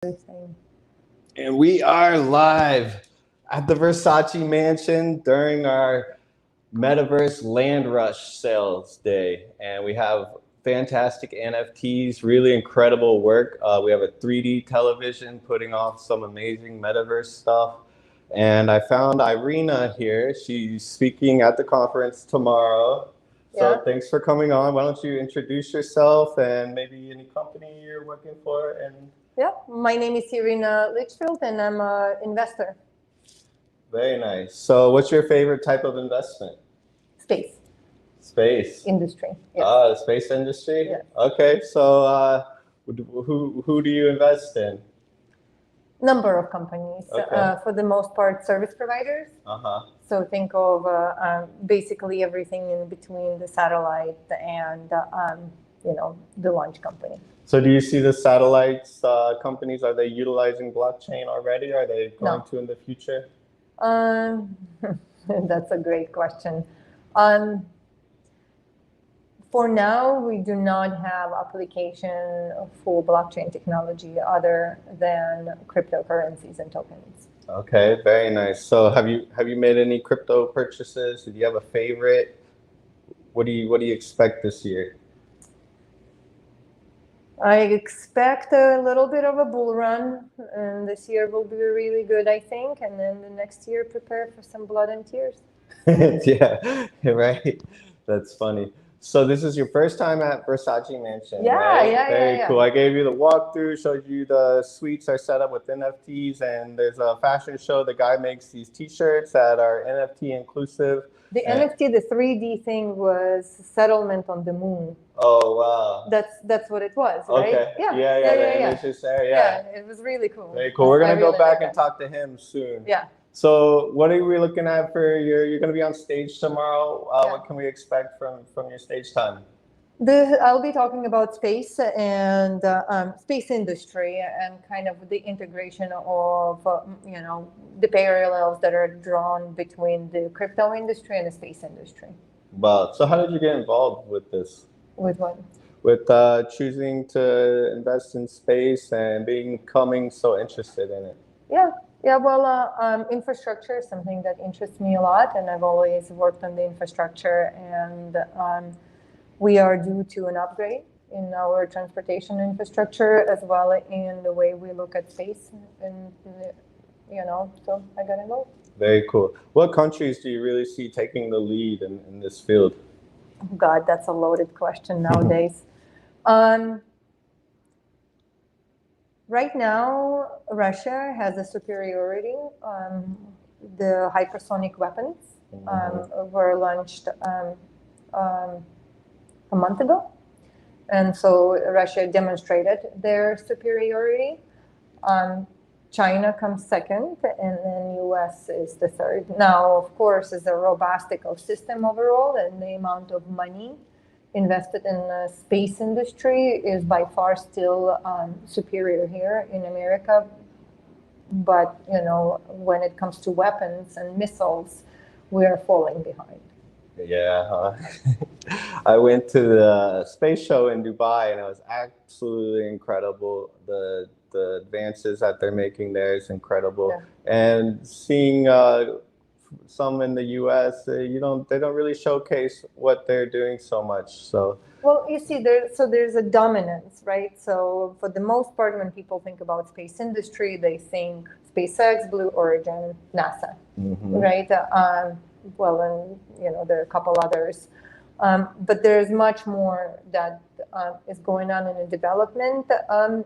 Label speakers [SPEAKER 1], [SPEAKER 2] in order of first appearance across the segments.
[SPEAKER 1] Same.
[SPEAKER 2] And we are live at the Versace Mansion during our Metaverse Land Rush sales day. And we have fantastic NFTs, really incredible work. We have a 3D television putting off some amazing Metaverse stuff. And I found Irina here. She's speaking at the conference tomorrow.
[SPEAKER 1] Yeah.
[SPEAKER 2] So thanks for coming on. Why don't you introduce yourself and maybe any company you're working for? And
[SPEAKER 1] Yeah, my name is Irina Litchfield and I'm an investor.
[SPEAKER 2] very nice. So what's your favorite type of investment?
[SPEAKER 1] Space
[SPEAKER 2] Space.
[SPEAKER 1] industry. Yes.
[SPEAKER 2] The space industry?
[SPEAKER 1] Yes.
[SPEAKER 2] Okay, so who do you invest in?
[SPEAKER 1] Number of companies.
[SPEAKER 2] Okay.
[SPEAKER 1] For the most part, service providers.
[SPEAKER 2] Uh-huh.
[SPEAKER 1] So think of basically everything in between the satellite and the launch company.
[SPEAKER 2] So do you see the satellites companies, are they utilizing blockchain already? Are they going
[SPEAKER 1] No.
[SPEAKER 2] to in the future?
[SPEAKER 1] That's a great question. For now, we do not have application for blockchain technology other than cryptocurrencies and tokens.
[SPEAKER 2] Okay, very nice. So have you made any crypto purchases? Do you have a favorite? What do you expect this year?
[SPEAKER 1] I expect a little bit of a bull run, and this year will be really good, I think. And then the next year, prepare for some blood and tears.
[SPEAKER 2] Yeah, right. That's funny. So this is your first time at Versace Mansion,
[SPEAKER 1] Yeah,
[SPEAKER 2] right?
[SPEAKER 1] yeah,
[SPEAKER 2] Very
[SPEAKER 1] yeah.
[SPEAKER 2] cool. I gave you the walkthrough, showed you the suites are set up with NFTs, and there's a fashion show. The guy makes these T-shirts that are NFT inclusive.
[SPEAKER 1] The NFT, the 3D thing was settlement on the moon.
[SPEAKER 2] Oh wow.
[SPEAKER 1] That's what it was, right?
[SPEAKER 2] Okay. The images there. Yeah.
[SPEAKER 1] It was really cool.
[SPEAKER 2] Very cool. We're gonna go
[SPEAKER 1] really
[SPEAKER 2] back
[SPEAKER 1] like
[SPEAKER 2] and talk to him soon.
[SPEAKER 1] Yeah.
[SPEAKER 2] So what are we looking at for you're going to be on stage tomorrow.
[SPEAKER 1] Yeah.
[SPEAKER 2] What can we expect from your stage time?
[SPEAKER 1] I'll be talking about space and space industry and kind of the integration of, the parallels that are drawn between the crypto industry and the space industry.
[SPEAKER 2] Wow. So how did you get involved with this?
[SPEAKER 1] With what?
[SPEAKER 2] With choosing to invest in space and becoming so interested in it?
[SPEAKER 1] Yeah, well, infrastructure is something that interests me a lot, and I've always worked on the infrastructure, and we are due to an upgrade in our transportation infrastructure as well in the way we look at space, and so I got involved.
[SPEAKER 2] Very cool. What countries do you really see taking the lead in this field?
[SPEAKER 1] Oh God, that's a loaded question nowadays. Right now, Russia has a superiority. The hypersonic weapons were launched a month ago. And so Russia demonstrated their superiority. China comes second, and then US is the third. Now, of course, it's a robust ecosystem overall, and the amount of money invested in the space industry is by far still superior here in America. But, when it comes to weapons and missiles, we are falling behind.
[SPEAKER 2] Yeah. I went to the space show in Dubai, and it was absolutely incredible. The advances that they're making there is incredible. Yeah. And seeing some in the US, they don't really showcase what they're doing so much. So
[SPEAKER 1] well, you see, there's a dominance, right? So for the most part, when people think about space industry, they think SpaceX, Blue Origin, NASA, right? Well, and there are a couple others, but there's much more that is going on in the development of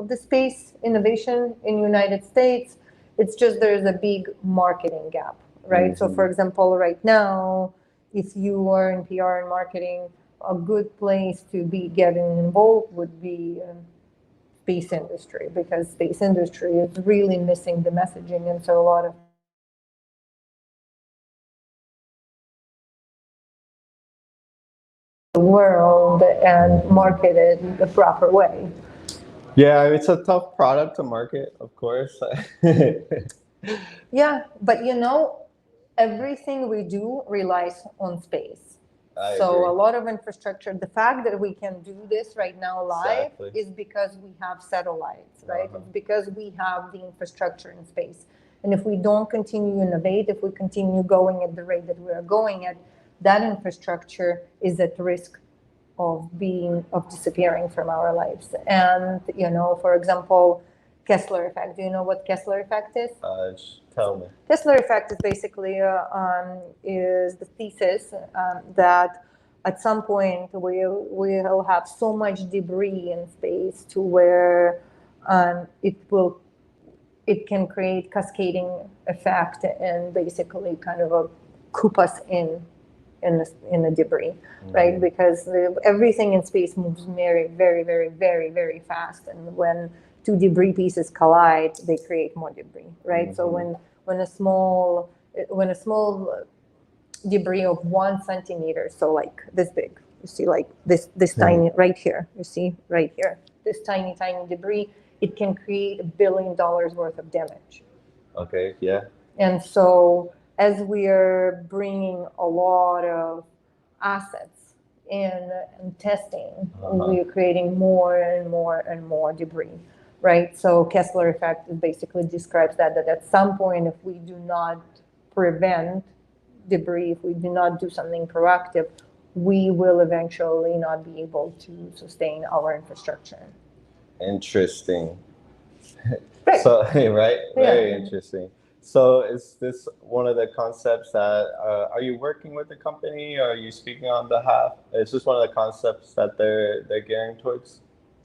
[SPEAKER 1] the space innovation in the United States. It's just there's a big marketing gap, right? So for example, right now, if you are in PR and marketing, a good place to be getting involved would be space industry, because space industry is really missing the messaging, and so a lot of the world and marketed the proper way.
[SPEAKER 2] Yeah, it's a tough product to market, of course.
[SPEAKER 1] Yeah, but everything we do relies on space.
[SPEAKER 2] I
[SPEAKER 1] So
[SPEAKER 2] agree.
[SPEAKER 1] a lot of infrastructure, the fact that we can do this right now live
[SPEAKER 2] Exactly.
[SPEAKER 1] is because we have satellites, right?
[SPEAKER 2] Uh-huh.
[SPEAKER 1] It's because we have the infrastructure in space. And if we don't continue to innovate, if we continue going at the rate that we are going at, that infrastructure is at risk of disappearing from our lives. And, you know, for example, Kessler effect. Do you know what Kessler effect is?
[SPEAKER 2] Tell me.
[SPEAKER 1] Kessler effect is basically is the thesis that at some point we'll have so much debris in space to where it can create cascading effect and basically kind of coop us in the debris, right? Because everything in space moves very, very, very, very, very fast, and when two debris pieces collide, they create more debris, right? So when a small debris of 1 centimeter, so like this big, you see, like this tiny right here, you see right here, this tiny debris, it can create $1 billion worth of damage.
[SPEAKER 2] Okay, yeah.
[SPEAKER 1] And so as we are bringing a lot of assets in and testing, we are creating more and more and more debris, right? So Kessler effect basically describes that at some point, if we do not prevent debris, if we do not do something proactive, we will eventually not be able to sustain our infrastructure.
[SPEAKER 2] Interesting.
[SPEAKER 1] Right.
[SPEAKER 2] So, right? Very
[SPEAKER 1] Yeah.
[SPEAKER 2] interesting. So, is this one of the concepts that are you working with the company? Or are you speaking on behalf? Is this one of the concepts that they're gearing towards?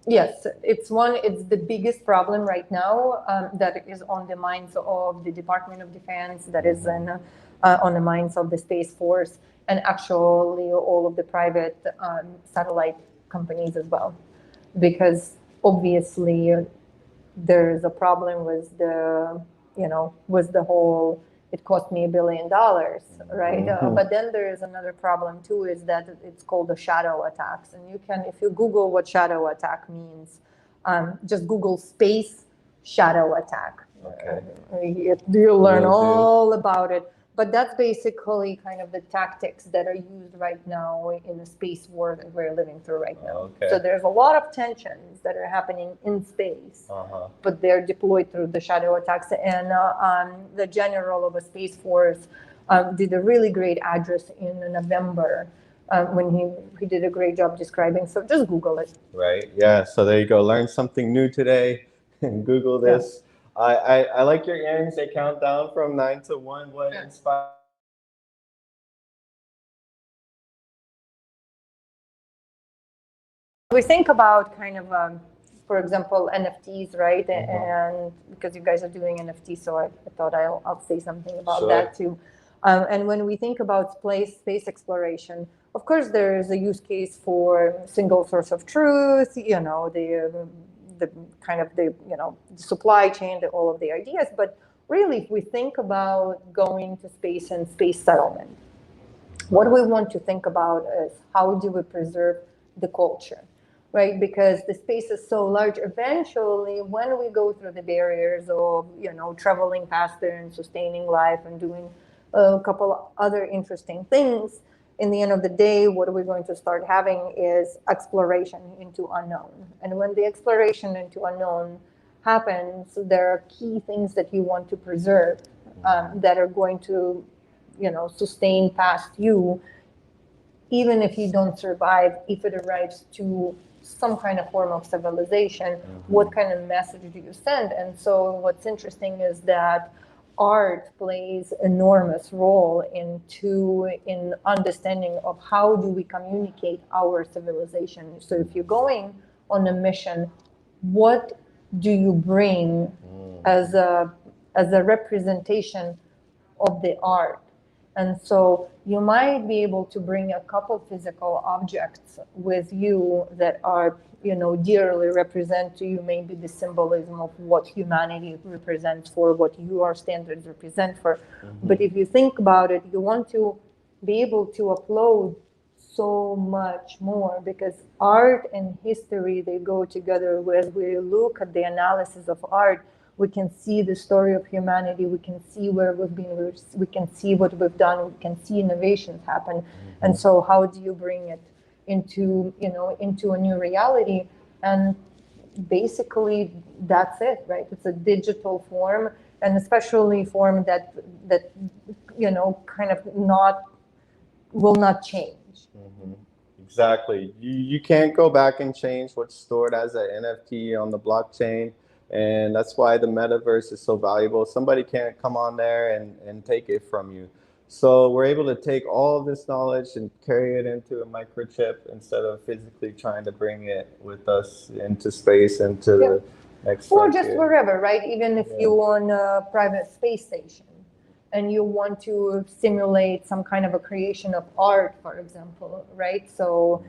[SPEAKER 1] Yes, it's the biggest problem right now that is on the minds of the Department of Defense, that is on the minds of the Space Force, and actually all of the private satellite companies as well. Because obviously there's a problem with the whole, it cost me $1 billion, right? But then there is another problem too, is that it's called the shadow attacks. And you can, if you Google what shadow attack means, just Google space shadow attack.
[SPEAKER 2] Okay.
[SPEAKER 1] You'll learn
[SPEAKER 2] Will do.
[SPEAKER 1] all about it. But that's basically kind of the tactics that are used right now in the space war that we're living through right now.
[SPEAKER 2] Okay.
[SPEAKER 1] So there's a lot of tensions that are happening in space, but they're deployed through the shadow attacks. And the general of a Space Force did a really great address in November when he did a great job describing. So just Google it.
[SPEAKER 2] Right. Yeah. So there you go. Learn something new today. Google this. I like your earrings. They count down from 9 to 1. What inspired?
[SPEAKER 1] We think about kind of, for example, NFTs, right? And because you guys are doing NFTs, so I thought I'll say something about that too. And when we think about space exploration, of course, there is a use case for single source of truth, you know, the kind of the supply chain, all of the ideas. But really, if we think about going to space and space settlement, what we want to think about is how do we preserve the culture, right? Because the space is so large, eventually when we go through the barriers of traveling faster and sustaining life and doing a couple of other interesting things, in the end of the day, what we're going to start having is exploration into unknown. And when the exploration into unknown happens, there are key things that you want to preserve that are going to sustain past you, even if you don't survive, if it arrives to some kind of form of civilization, what kind of message do you send? And so what's interesting is that art plays enormous role in understanding of how do we communicate our civilization. So if you're going on a mission, what do you bring as a representation of the art? And so you might be able to bring a couple physical objects with you that are, dearly represent to you maybe the symbolism of what humanity represents, for what your standards represent for. But if you think about it, you want to be able to upload so much more, because art and history, they go together. As we look at the analysis of art, we can see the story of humanity, we can see where we've been, we can see what we've done, we can see innovations happen. And so how do you bring it into, into a new reality? And basically that's it, right? It's a digital form, and especially form that kind of will not change.
[SPEAKER 2] Exactly. You can't go back and change what's stored as an NFT on the blockchain. And that's why the metaverse is so valuable. Somebody can't come on there and take it from you. So we're able to take all of this knowledge and carry it into a microchip instead of physically trying to bring it with us into space and to the next
[SPEAKER 1] or
[SPEAKER 2] frontier.
[SPEAKER 1] just wherever, right? Even if you own a private space station and you want to simulate some kind of a creation of art, for example, right? So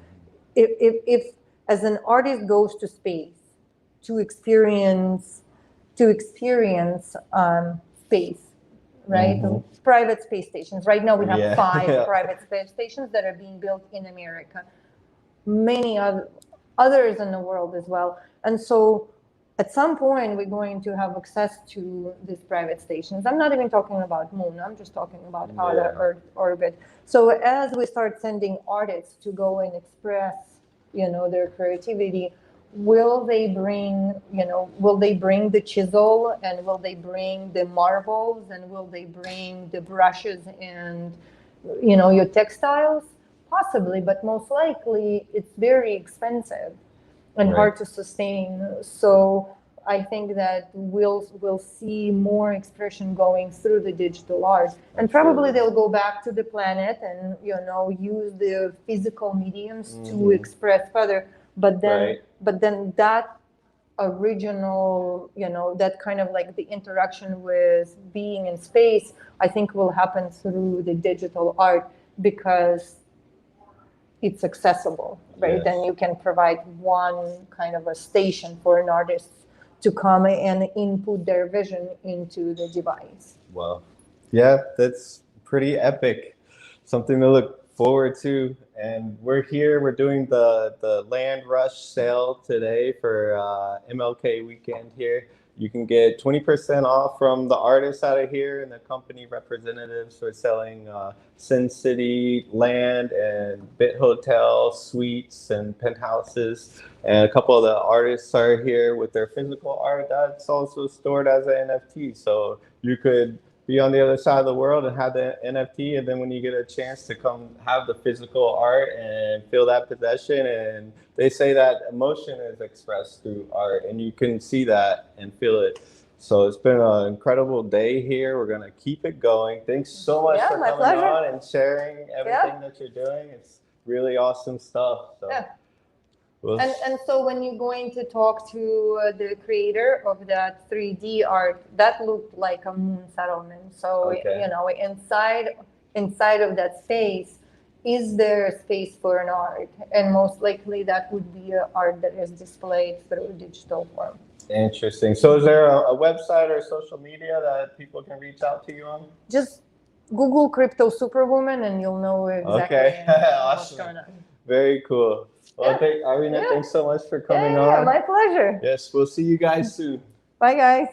[SPEAKER 1] if as an artist goes to space to experience space, right? Private space stations. Right now we have 5 private space stations that are being built in America. Many others in the world as well. And so at some point, we're going to have access to these private stations. I'm not even talking about moon. I'm just talking about outer Earth orbit. So as we start sending artists to go and express, their creativity, will they bring the chisel, and will they bring the marbles, and will they bring the brushes and, your textiles? Possibly, but most likely it's very expensive and hard to sustain. So I think that we'll see more expression going through the digital art, and probably they'll go back to the planet and use the physical mediums to express further. But then that original, that kind of like the interaction with being in space, I think will happen through the digital art, because it's accessible, right? And you can provide one kind of a station for an artist to come and input their vision into the device.
[SPEAKER 2] Wow. Yeah, that's pretty epic. Something to look forward to. And we're doing the Land Rush sale today for MLK weekend here. You can get 20% off from the artists out of here and the company representatives who are selling Sin City land and Bit Hotel suites and penthouses. And a couple of the artists are here with their physical art that's also stored as an NFT. So you could be on the other side of the world and have the NFT, and then when you get a chance to come have the physical art and feel that possession, and they say that emotion is expressed through art, and you can see that and feel it. So it's been an incredible day here. We're gonna keep it going. Thanks so much for coming on and sharing everything that you're doing. It's really awesome stuff. So.
[SPEAKER 1] And so when you're going to talk to the creator of that 3D art, that looked like a moon settlement. So, inside of that space, is there space for an art? And most likely that would be an art that is displayed through digital form.
[SPEAKER 2] Interesting. So is there a website or social media that people can reach out to you on?
[SPEAKER 1] Just Google Crypto Superwoman and you'll know exactly what's going on.
[SPEAKER 2] Very cool. Well, Irina, thanks so much for coming on.
[SPEAKER 1] My pleasure.
[SPEAKER 2] Yes, we'll see you guys soon.
[SPEAKER 1] Bye, guys.